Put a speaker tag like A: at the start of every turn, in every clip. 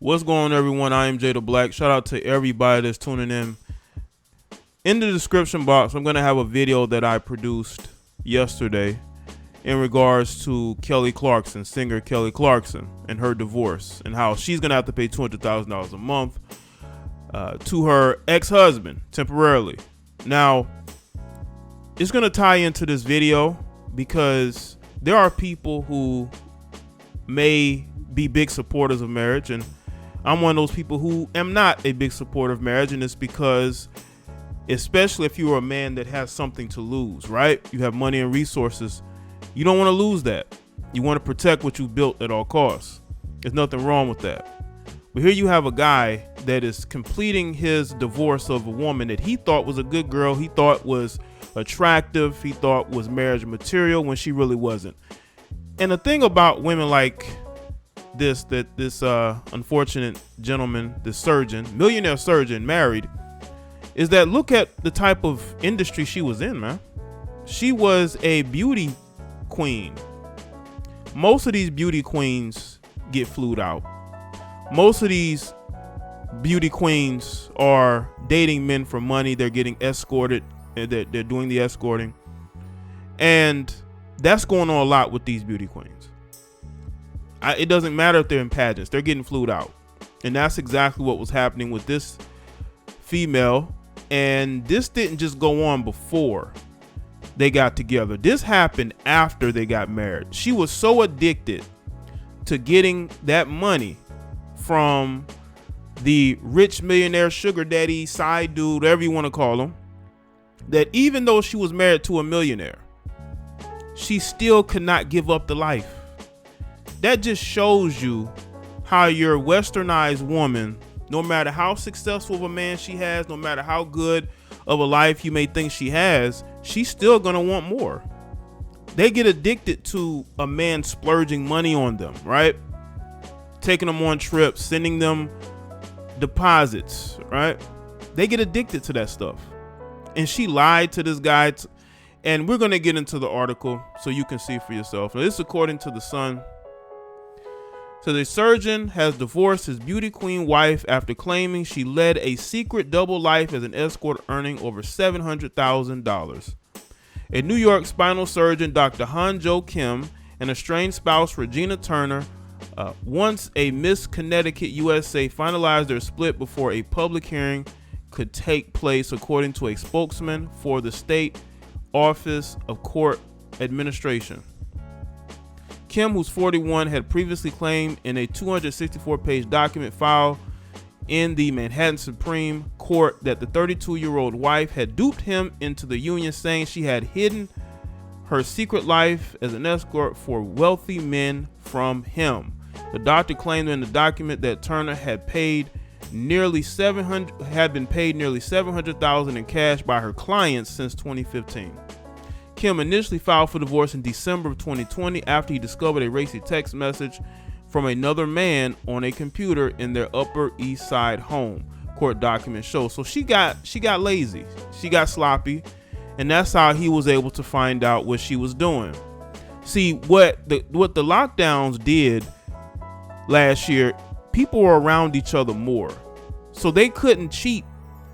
A: What's going on, everyone? I am Jay the Black. Shout out to everybody that's tuning in. In the description box, I'm going to have a video that I produced yesterday in regards to Kelly Clarkson, singer Kelly Clarkson, and her divorce, and how she's going to have to pay $200,000 a month to her ex-husband temporarily. Now, it's going to tie into this video because there are people who may be big supporters of marriage, and I'm one of those people who am not a big supporter of marriage, and it's because, especially if you're a man that has something to lose, right? You have money and resources. You don't want to lose that. You want to protect what you built at all costs. There's nothing wrong with that. But here you have a guy that is completing his divorce of a woman that he thought was a good girl, he thought was attractive, he thought was marriage material, when she really wasn't. And the thing about women like this unfortunate gentleman, this surgeon, millionaire surgeon, married, is that look at the type of industry she was in, man. She was a beauty queen. Most of these beauty queens get flued out. Most of these beauty queens are dating men for money. They're getting escorted. They're doing the escorting. And that's going on a lot with these beauty queens. It doesn't matter if they're in pageants. They're getting flued out. And that's exactly what was happening with this female. And this didn't just go on before they got together. This happened after they got married. She was so addicted to getting that money from the rich millionaire, sugar daddy, side dude, whatever you want to call him, that even though she was married to a millionaire, she still could not give up the life. That just shows you how your westernized woman, no matter how successful of a man she has, no matter how good of a life you may think she has, she's still gonna want more. They get addicted to a man splurging money on them, right? Taking them on trips, sending them deposits, right? They get addicted to that stuff. And she lied to this guy. And we're gonna get into the article so you can see for yourself. Now, this is according to The Sun. So the surgeon has divorced his beauty queen wife after claiming she led a secret double life as an escort, earning over $700,000. A New York spinal surgeon, Dr. Hanjo Kim, and estranged spouse Regina Turner, once a Miss Connecticut USA, finalized their split before a public hearing could take place, according to a spokesman for the state Office of Court Administration. Kim, who's 41, had previously claimed in a 264-page document filed in the Manhattan Supreme Court that the 32-year-old wife had duped him into the union, saying she had hidden her secret life as an escort for wealthy men from him. The doctor claimed in the document that Turner had paid nearly $700,000 in cash by her clients since 2015. Kim initially filed for divorce in December of 2020 after he discovered a racy text message from another man on a computer in their Upper East Side home, court documents show. So she got lazy, she got sloppy, and that's how he was able to find out what she was doing. See, what the lockdowns did last year, people were around each other more, so they couldn't cheat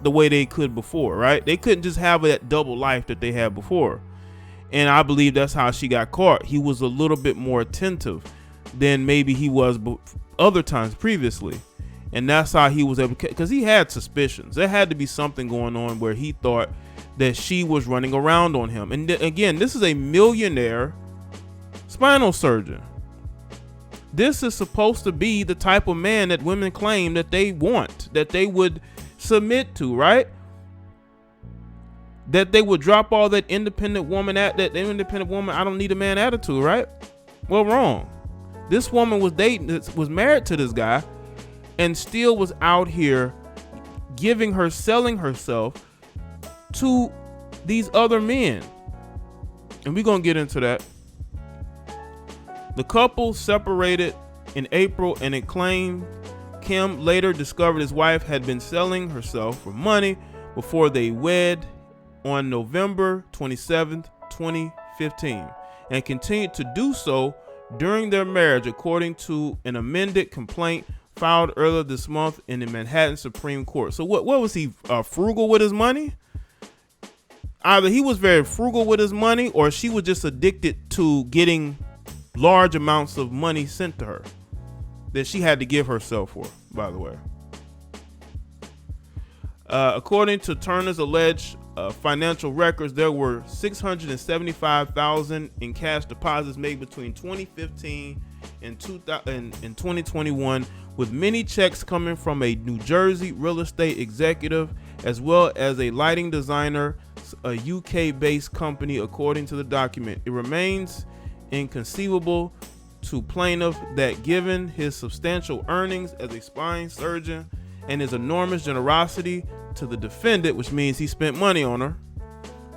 A: the way they could before, right? They couldn't just have that double life that they had before. And I believe that's how she got caught. He was a little bit more attentive than maybe he was other times previously. And that's how he was able to, because he had suspicions. There had to be something going on where he thought that she was running around on him. And again, this is a millionaire spinal surgeon. This is supposed to be the type of man that women claim that they want, that they would submit to, right? That they would drop all that independent woman I don't need a man attitude, right? Well, wrong. This woman was married to this guy, and still was out here selling herself to these other men. And we're gonna get into that. The couple separated in April, and it claimed Kim later discovered his wife had been selling herself for money before they wed on November 27th, 2015, and continued to do so during their marriage, according to an amended complaint filed earlier this month in the Manhattan Supreme Court. So what was he, frugal with his money? Either he was very frugal with his money, or she was just addicted to getting large amounts of money sent to her that she had to give herself for, by the way. According to Turner's alleged financial records, there were $675,000 in cash deposits made between 2015 and 2021, with many checks coming from a New Jersey real estate executive as well as a lighting designer, a UK-based company, according to the document. It remains inconceivable to plaintiff that given his substantial earnings as a spine surgeon and his enormous generosity to the defendant, which means he spent money on her,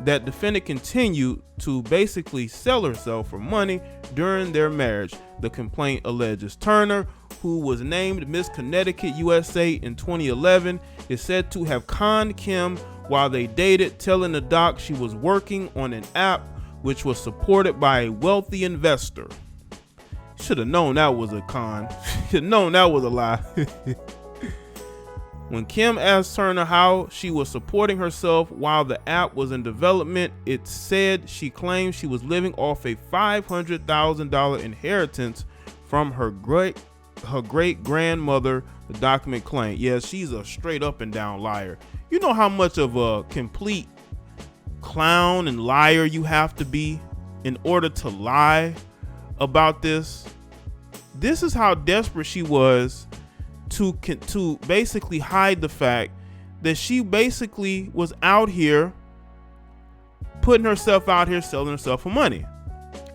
A: that defendant continued to basically sell herself for money during their marriage. The complaint alleges Turner, who was named Miss Connecticut USA in 2011, is said to have conned Kim while they dated, telling the doc she was working on an app which was supported by a wealthy investor. Should have known that was a con. Should have known that was a lie. When Kim asked Turner how she was supporting herself while the app was in development, it said she claimed she was living off a $500,000 inheritance from her great grandmother, the document claimed. Yeah, she's a straight up and down liar. You know how much of a complete clown and liar you have to be in order to lie about this? This is how desperate she was to basically hide the fact that she basically was out here putting herself out here selling herself for money.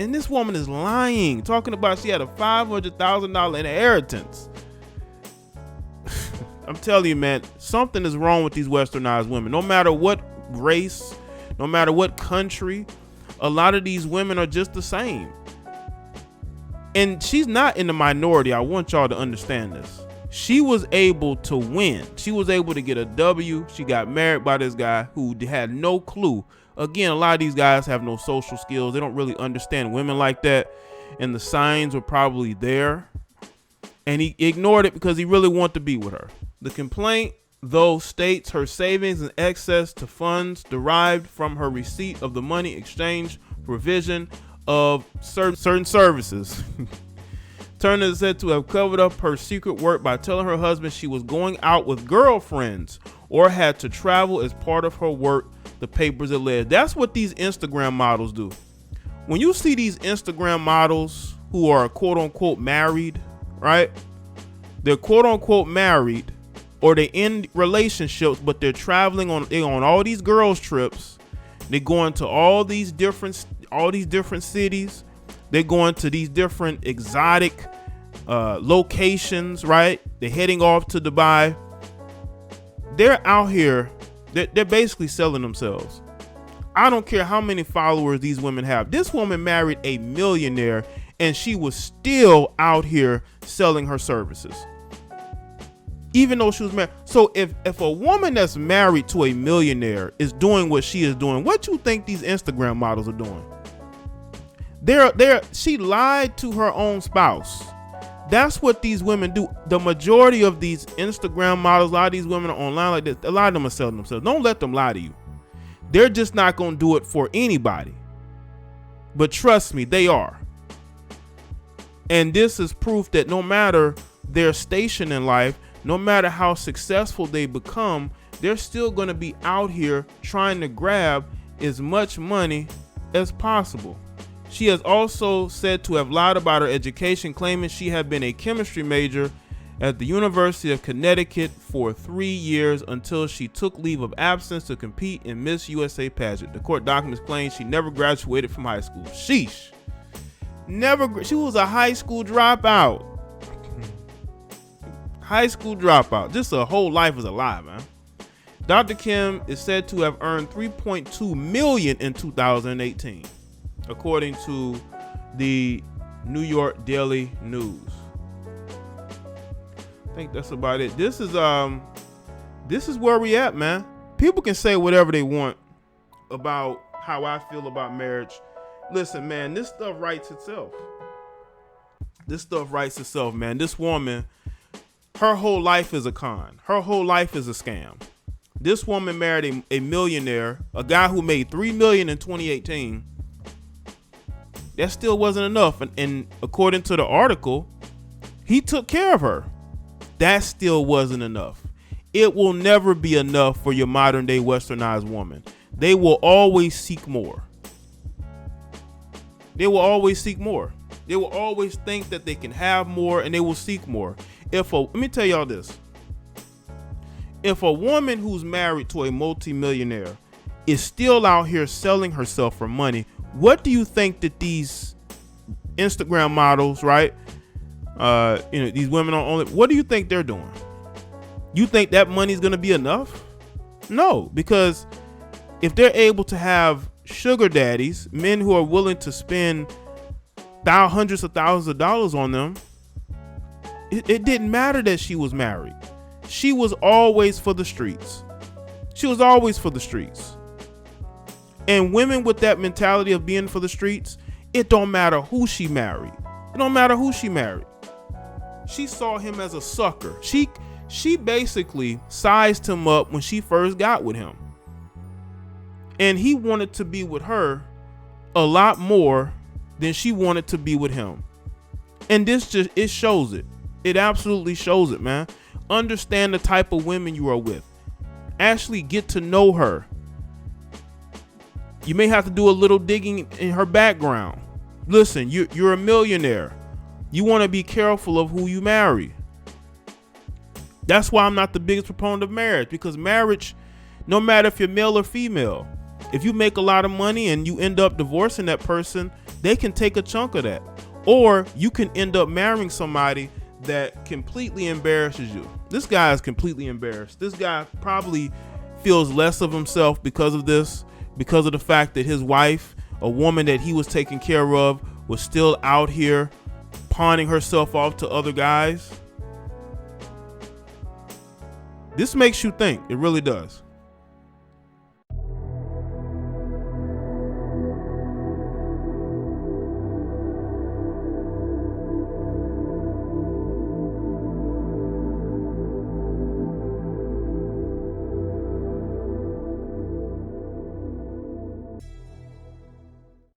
A: And this woman is lying, talking about she had a $500,000 inheritance. I'm telling you, man, something is wrong with these westernized women. No matter what race, no matter what country, a lot of these women are just the same. And she's not in the minority. I want y'all to understand this. She was able to win. She was able to get a W. She got married by this guy who had no clue. Again, a lot of these guys have no social skills. They don't really understand women like that. And the signs were probably there. And he ignored it because he really wanted to be with her. The complaint, though, states her savings and access to funds derived from her receipt of the money exchange provision of certain services. Turner is said to have covered up her secret work by telling her husband she was going out with girlfriends or had to travel as part of her work, the papers allege. That's what these Instagram models do. When you see these Instagram models who are quote unquote married, right? They're quote unquote married, or they're in relationships, but they're traveling they're on all these girls trips. They're going to all these different cities. They're going to these different exotic locations, right? They're heading off to Dubai. They're out here. They're basically selling themselves. I don't care how many followers these women have. This woman married a millionaire, and she was still out here selling her services, even though she was married. So if a woman that's married to a millionaire is doing what she is doing, what you think these Instagram models are doing? She lied to her own spouse. That's what these women do. The majority of these Instagram models, a lot of these women are online like this. A lot of them are selling themselves. Don't let them lie to you. They're just not going to do it for anybody. But trust me, they are. And this is proof that no matter their station in life, no matter how successful they become, they're still going to be out here trying to grab as much money as possible. She has also said to have lied about her education, claiming she had been a chemistry major at the University of Connecticut for 3 years until she took leave of absence to compete in Miss USA pageant. The court documents claim she never graduated from high school. Sheesh. She was a high school dropout. High school dropout. Just a whole life is a lie, man. Dr. Kim is said to have earned $3.2 million in 2018. According to the New York Daily News. I think that's about it. This is where we at, man. People can say whatever they want about how I feel about marriage. Listen, man, this stuff writes itself. Man. This woman her whole life is a con. Her whole life is a scam. This woman married a millionaire, a guy who made $3 million in 2018. That still wasn't enough. And according to the article, he took care of her. That still wasn't enough. It will never be enough for your modern day westernized woman. They will always seek more. They will always seek more. They will always think that they can have more, and they will seek more. Let me tell y'all this. If a woman who's married to a multimillionaire is still out here selling herself for money, what do you think that these Instagram models, right? These women on only, what do you think they're doing? You think that money's gonna be enough? No, because if they're able to have sugar daddies, men who are willing to spend hundreds of thousands of dollars on them, it didn't matter that she was married. She was always for the streets. She was always for the streets. And women with that mentality of being for the streets, it don't matter who she married. It don't matter who she married. She saw him as a sucker. She basically sized him up when she first got with him. And he wanted to be with her a lot more than she wanted to be with him. And it shows it. It absolutely shows it, man. Understand the type of women you are with. Actually get to know her. You may have to do a little digging in her background. Listen, you're a millionaire. You want to be careful of who you marry. That's why I'm not the biggest proponent of marriage, because marriage, no matter if you're male or female, if you make a lot of money and you end up divorcing that person, they can take a chunk of that. Or you can end up marrying somebody that completely embarrasses you. This guy is completely embarrassed. This guy probably feels less of himself because of this, because of the fact that his wife, a woman that he was taking care of, was still out here pawning herself off to other guys. This makes you think. It really does.